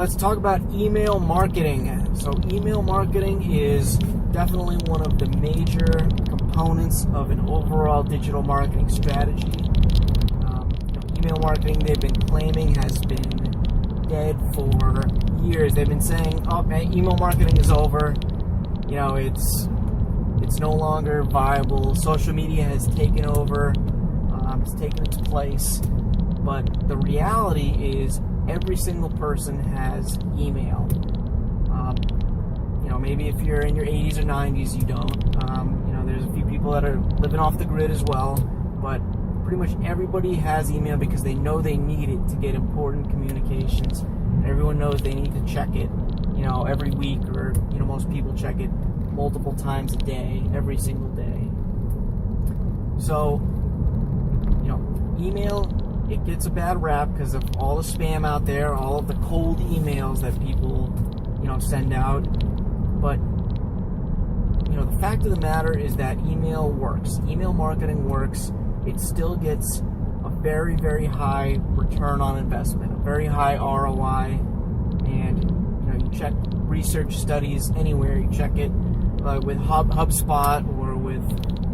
let's talk about email marketing. So email marketing is definitely one of the major components of an overall digital marketing strategy. Email marketing, they've been claiming, has been dead for years. They've been saying, oh, man, email marketing is over. It's no longer viable. Social media has taken over. It's taken its place. But the reality is every single person has email. Maybe if you're in your 80s or 90s, you don't. There's a few people that are living off the grid as well. But pretty much everybody has email because they know they need it to get important communications. And everyone knows they need to check it, every week, or, most people check it multiple times a day, every single day. So, email, it gets a bad rap because of all the spam out there, all of the cold emails that people, send out. But, the fact of the matter is that email works. Email marketing works. It still gets a very, very high return on investment, a very high ROI. And, you check research studies anywhere, you check it with HubSpot or with,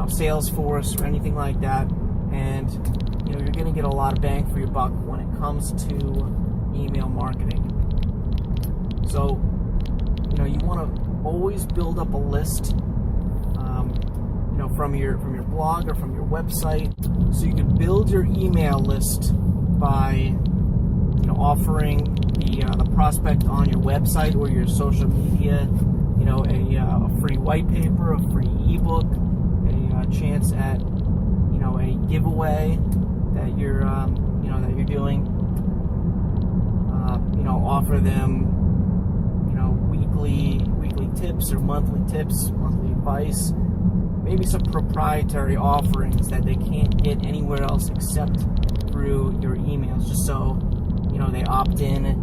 Salesforce or anything like that. And, you're going to get a lot of bang for your buck when it comes to email marketing. So, you want to always build up a list, from your blog or from your website, so you can build your email list by, offering the prospect on your website or your social media, a free white paper, a free ebook, a chance at, a giveaway that you're doing. Offer them, weekly tips or monthly tips, monthly advice, maybe some proprietary offerings that they can't get anywhere else except through your emails, just so, they opt in, and,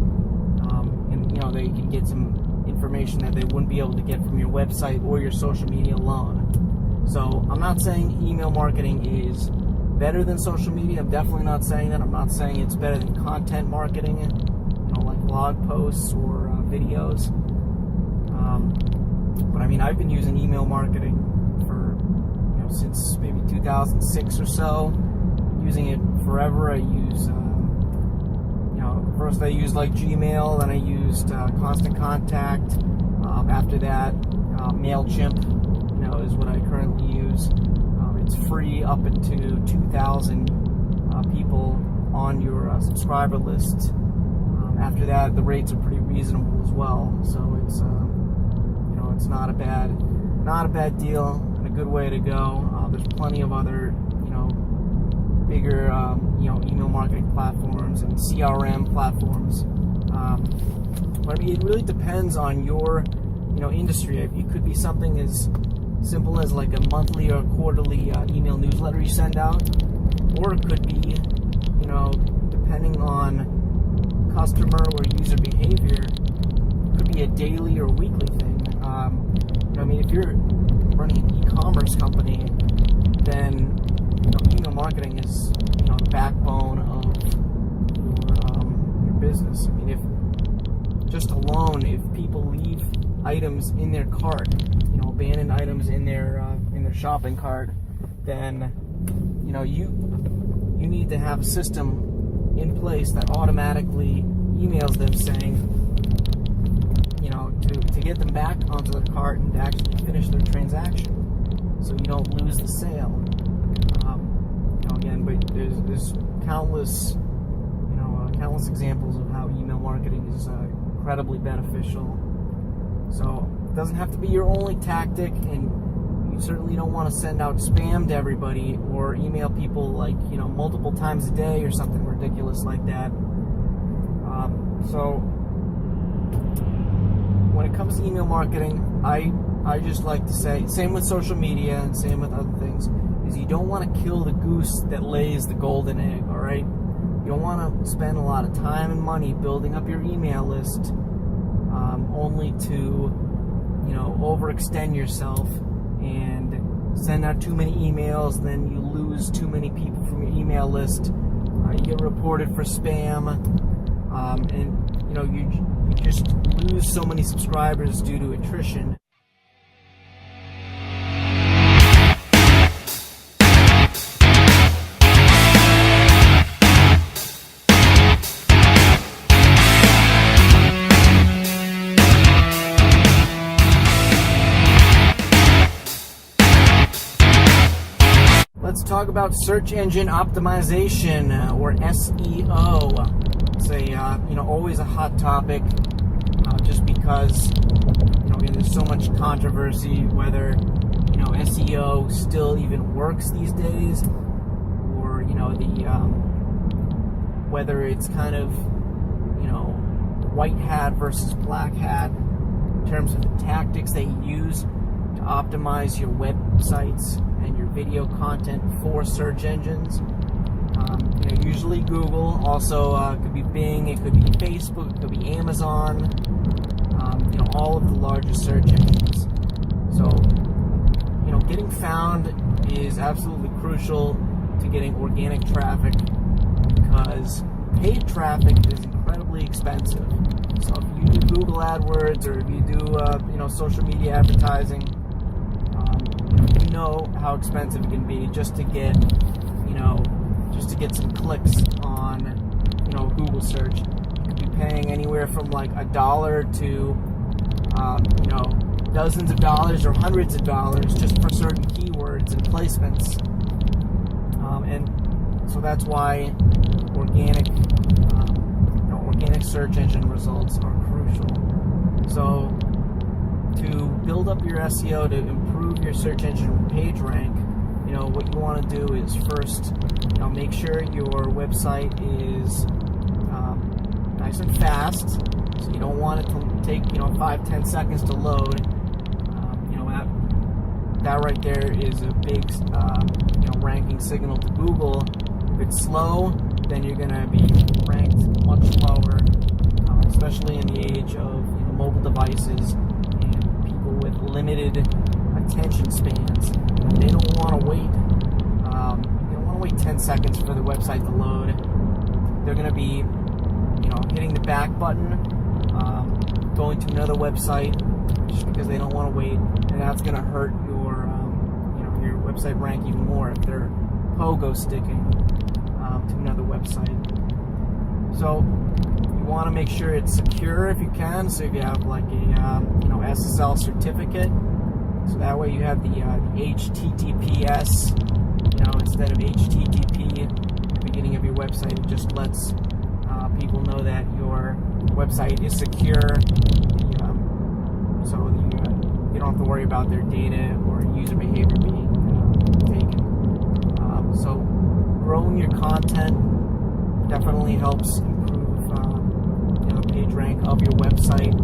they can get some information that they wouldn't be able to get from your website or your social media alone. So I'm not saying email marketing is better than social media. I'm definitely not saying that. I'm not saying it's better than content marketing, like blog posts or videos. But I've been using email marketing for, since maybe 2006 or so. Using it forever. I use, first I used Gmail, then I used Constant Contact. After that, MailChimp, is what I currently use. It's free up into 2,000 people on your subscriber list. After that, the rates are pretty reasonable as well. So it's it's not a bad deal and a good way to go. There's plenty of other bigger email marketing platforms and CRM platforms. But it really depends on your industry. It could be something as simple as like a monthly or quarterly email newsletter you send out, or it could be depending on customer or user behavior, it could be a daily or weekly thing. If you're running an e-commerce company, then email marketing is the backbone of your business. If people leave items in their cart, abandoned items in their shopping cart, then you need to have a system in place that automatically emails them saying, to get them back onto the cart and to actually finish their transaction, so you don't lose the sale. But there's countless examples of how email marketing is incredibly beneficial. So it doesn't have to be your only tactic, and you certainly don't want to send out spam to everybody or email people multiple times a day or something ridiculous like that. So when it comes to email marketing, I just like to say, same with social media and same with other things, is you don't want to kill the goose that lays the golden egg, all right? You don't want to spend a lot of time and money building up your email list only to, overextend yourself and send out too many emails, and then you lose too many people from your email list. You get reported for spam, and you you just lose so many subscribers due to attrition. Let's talk about search engine optimization, or SEO. It's a always a hot topic, just because again, there's so much controversy whether SEO still even works these days, or whether it's kind of white hat versus black hat in terms of the tactics they use to optimize your websites and your video content for search engines. Usually Google, also it could be Bing, it could be Facebook, it could be Amazon, all of the largest search engines. So, getting found is absolutely crucial to getting organic traffic, because paid traffic is incredibly expensive. So if you do Google AdWords, or if you do social media advertising, you know how expensive it can be just to get some clicks on Google search. You could be paying anywhere from like $1 to dozens of dollars or hundreds of dollars just for certain keywords and placements. And so that's why organic search engine results are crucial. So to build up your SEO, to improve your search engine page rank, what you want to do is first, make sure your website is nice and fast. So you don't want it to take 5-10 seconds to load. That right there is a big ranking signal to Google. If it's slow, then you're going to be ranked much lower, especially in the age of mobile devices and people with limited attention spans. They don't want to wait. They don't want to wait 10 seconds for the website to load. They're going to be, hitting the back button, going to another website just because they don't want to wait, and that's going to hurt your website rank even more if they're pogo sticking to another website. So you want to make sure it's secure if you can. So if you have like a SSL certificate, so that way you have the HTTPS, instead of HTTP at the beginning of your website. It just lets people know that your website is secure, so you don't have to worry about their data or user behavior being taken. So growing your content definitely helps improve the page rank of your website.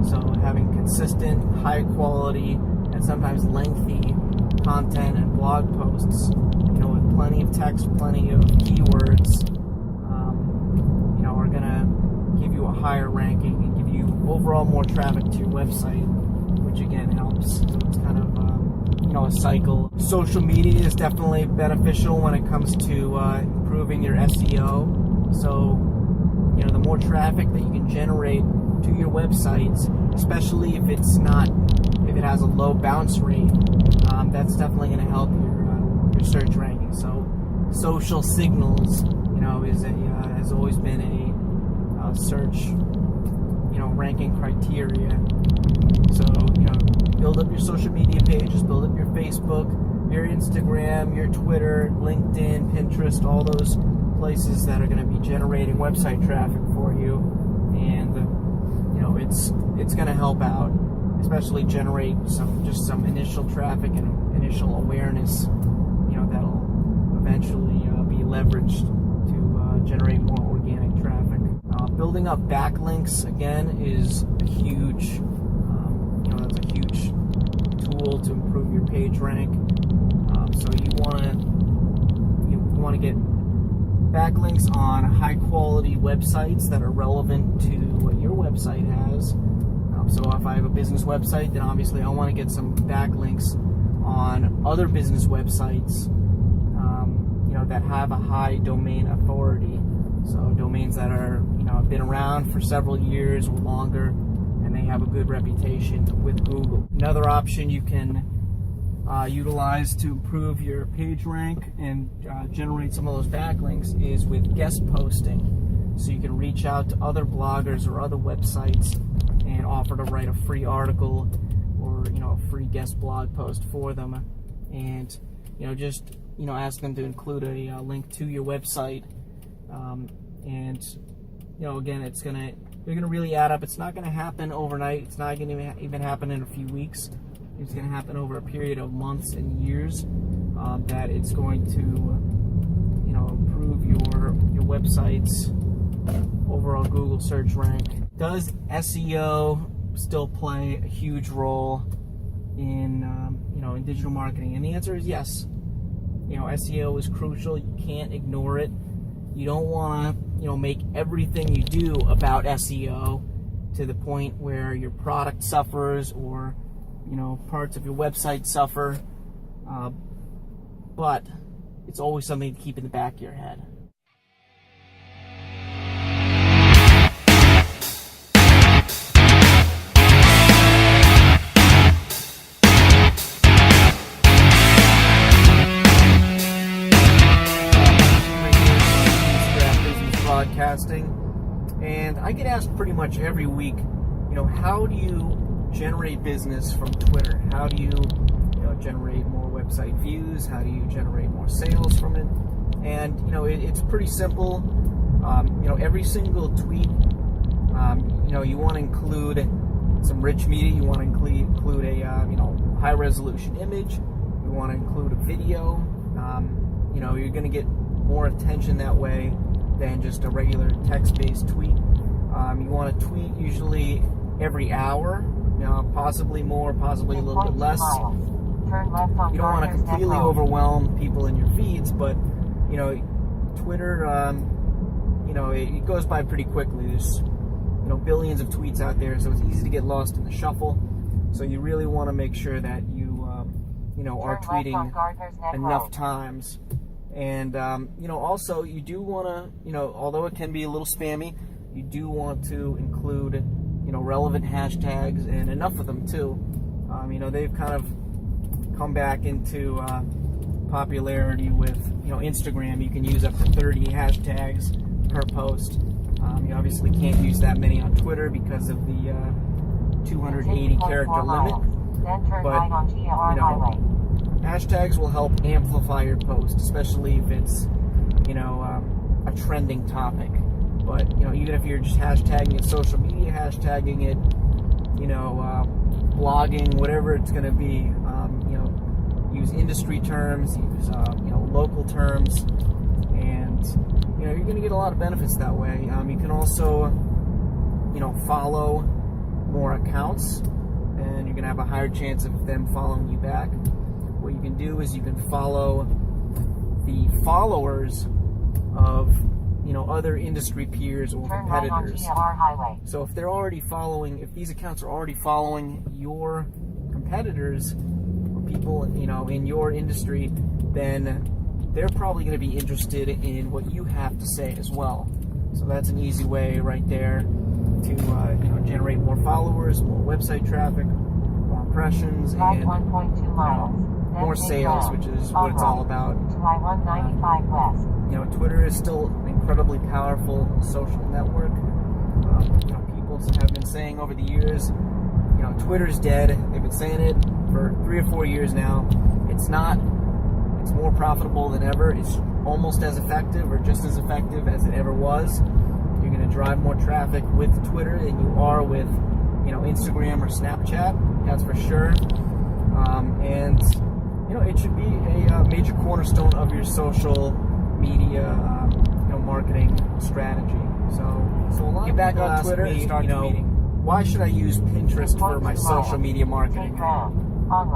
So having consistent, high quality, and sometimes lengthy content and blog posts, with plenty of text, plenty of keywords, are going to give you a higher ranking and give you overall more traffic to your website, which again helps. So it's kind of a cycle. Social media is definitely beneficial when it comes to improving your SEO. So the more traffic that you can generate to your websites, especially if it has a low bounce rate, that's definitely going to help your search ranking. So social signals, has always been a search, ranking criteria. So build up your social media pages, build up your Facebook, your Instagram, your Twitter, LinkedIn, Pinterest, all those places that are going to be generating website traffic for you, and it's going to help out, especially generate some initial traffic and initial awareness, that'll eventually be leveraged to generate more organic traffic. Building up backlinks again is a huge, that's a huge tool to improve your page rank. So you want to get backlinks on high quality websites that are relevant to what your website has. So if I have a business website, then obviously I want to get some backlinks on other business websites, that have a high domain authority. So domains that are, have been around for several years or longer, and they have a good reputation with Google. Another option you can utilize to improve your page rank and generate some of those backlinks is with guest posting. So you can reach out to other bloggers or other websites and offer to write a free article or a free guest blog post for them, and just ask them to include a link to your website, and again, they're gonna really add up. It's not gonna happen overnight. It's not gonna even happen in a few weeks. It's gonna happen over a period of months and years. That it's going to improve your website's overall Google search rank. Does SEO still play a huge role in in digital marketing? And the answer is yes. SEO is crucial. You can't ignore it. You don't want to make everything you do about SEO to the point where your product suffers or parts of your website suffer. But it's always something to keep in the back of your head. Broadcasting, and I get asked pretty much every week, how do you generate business from Twitter? How do you, generate more website views? How do you generate more sales from it? And it's pretty simple. Every single tweet, you want to include some rich media. You want to include a high resolution image. You want to include a video. You're going to get more attention that way than just a regular text-based tweet. You want to tweet usually every hour, possibly more, possibly a little bit less. You don't want to completely overwhelm people in your feeds, but Twitter, it goes by pretty quickly. There's billions of tweets out there, so it's easy to get lost in the shuffle. So you really want to make sure that you are tweeting enough times. And, also you do want to, although it can be a little spammy, you do want to include, relevant hashtags, and enough of them too. They've kind of come back into popularity with, Instagram. You can use up to 30 hashtags per post. You obviously can't use that many on Twitter because of the 280 character limit. But, hashtags will help amplify your post, especially if it's, a trending topic. But, even if you're just hashtagging it social media, hashtagging it, blogging, whatever it's going to be, use industry terms, use, local terms, and, you're going to get a lot of benefits that way. You can also, follow more accounts, and you're going to have a higher chance of them following you back. What you can do is you can follow the followers of other industry peers or competitors. So if if these accounts are already following your competitors or people in your industry, then they're probably going to be interested in what you have to say as well. So that's an easy way right there to generate more followers, more website traffic, more impressions, and more sales, which is what it's all about. Twitter is still an incredibly powerful social network. People have been saying over the years, Twitter's dead. They've been saying it for 3 or 4 years now. It's not. It's more profitable than ever. It's almost as effective or just as effective as it ever was. You're going to drive more traffic with Twitter than you are with, Instagram or Snapchat. That's for sure. And it should be a major cornerstone of your social media, marketing strategy. So a lot get back on Twitter and start tweeting. Why should I use Pinterest for my social media marketing? How am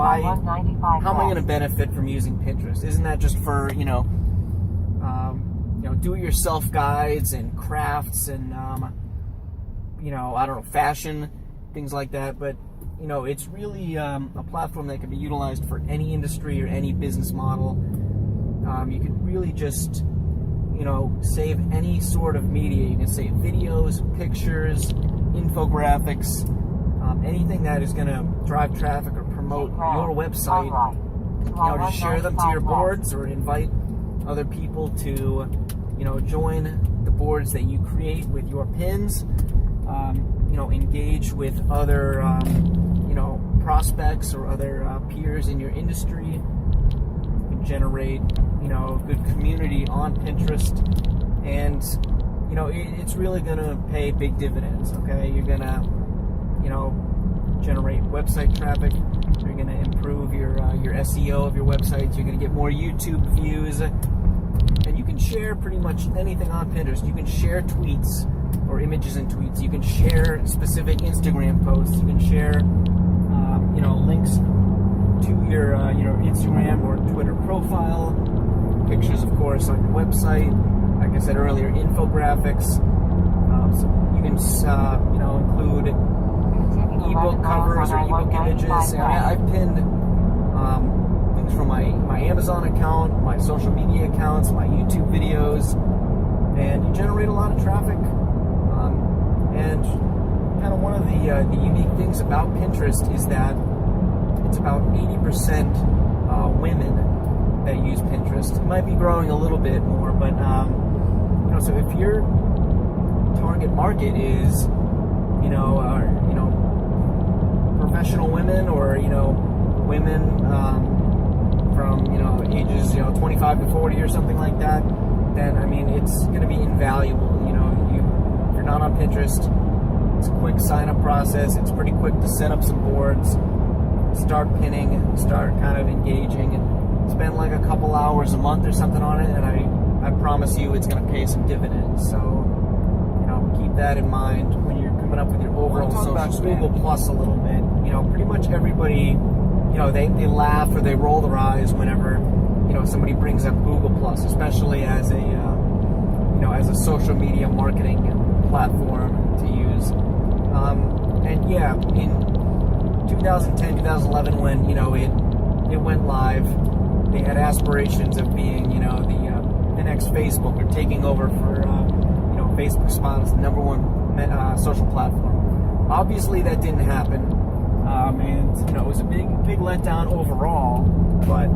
I going to benefit from using Pinterest? Isn't that just for do-it-yourself guides and crafts and fashion, things like that? But it's really a platform that can be utilized for any industry or any business model. You could really just save any sort of media. You can save videos, pictures, infographics, anything that is going to drive traffic or promote your website. Just share them to your boards or invite other people to, join the boards that you create with your pins. Engage with other, prospects or other peers in your industry. You can generate, a good community on Pinterest, and it's really going to pay big dividends. Okay, you're going to, generate website traffic. You're going to improve your SEO of your websites. You're going to get more YouTube views, and you can share pretty much anything on Pinterest. You can share tweets or images and tweets. You can share specific Instagram posts. You can share, links to your Instagram or Twitter profile. Pictures, of course, on your website. Like I said earlier, infographics. So you can, include ebook covers or ebook images. And I've pinned things from my Amazon account, my social media accounts, my YouTube videos, and you generate a lot of traffic. And kind of one of the unique things about Pinterest is that it's about 80% women that use Pinterest. It might be growing a little bit more, but so if your target market is professional women or women from ages 25 to 40 or something like that, then it's going to be invaluable. If you're not on Pinterest, it's a quick sign-up process. It's pretty quick to set up some boards, start pinning, and start kind of engaging, and spend like a couple hours a month or something on it, and I promise you it's going to pay some dividends. So, keep that in mind when you're coming up with your overall social Google Plus a little bit. Pretty much everybody, they laugh or they roll their eyes whenever, somebody brings up Google Plus, especially as a, as a social media marketing platform to use. And yeah, in 2010, 2011, when, it went live, they had aspirations of being, the next Facebook or taking over for, Facebook spot as the number one social platform. Obviously, that didn't happen, and it was a big letdown overall. But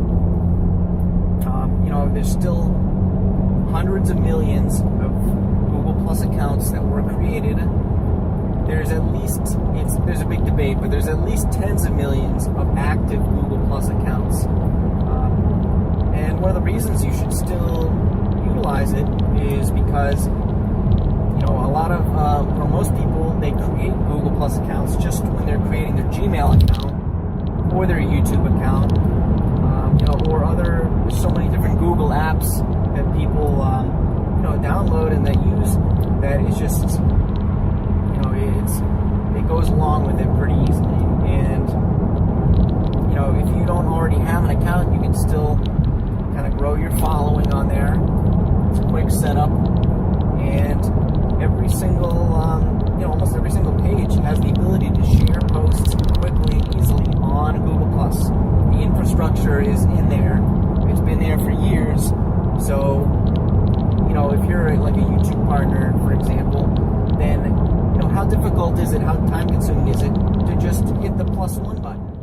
there's still hundreds of millions of Google Plus accounts that were created. There's a big debate, but there's at least tens of millions of active Google Plus accounts. And one of the reasons you should still utilize it is because a lot of, for most people, they create Google Plus accounts just when they're creating their Gmail account or their YouTube account, or there's so many different Google apps that people, download and that use, that it's just, it goes along with it pretty easily. And, if you don't already have an account, you can still kind of grow your following on there. It's a quick setup, and every single, almost every single page has the ability to share posts quickly and easily on Google+. The infrastructure is in there. It's been there for years. So, if you're like a YouTube partner, for example, then, how difficult is it, how time-consuming is it to just hit the +1 button?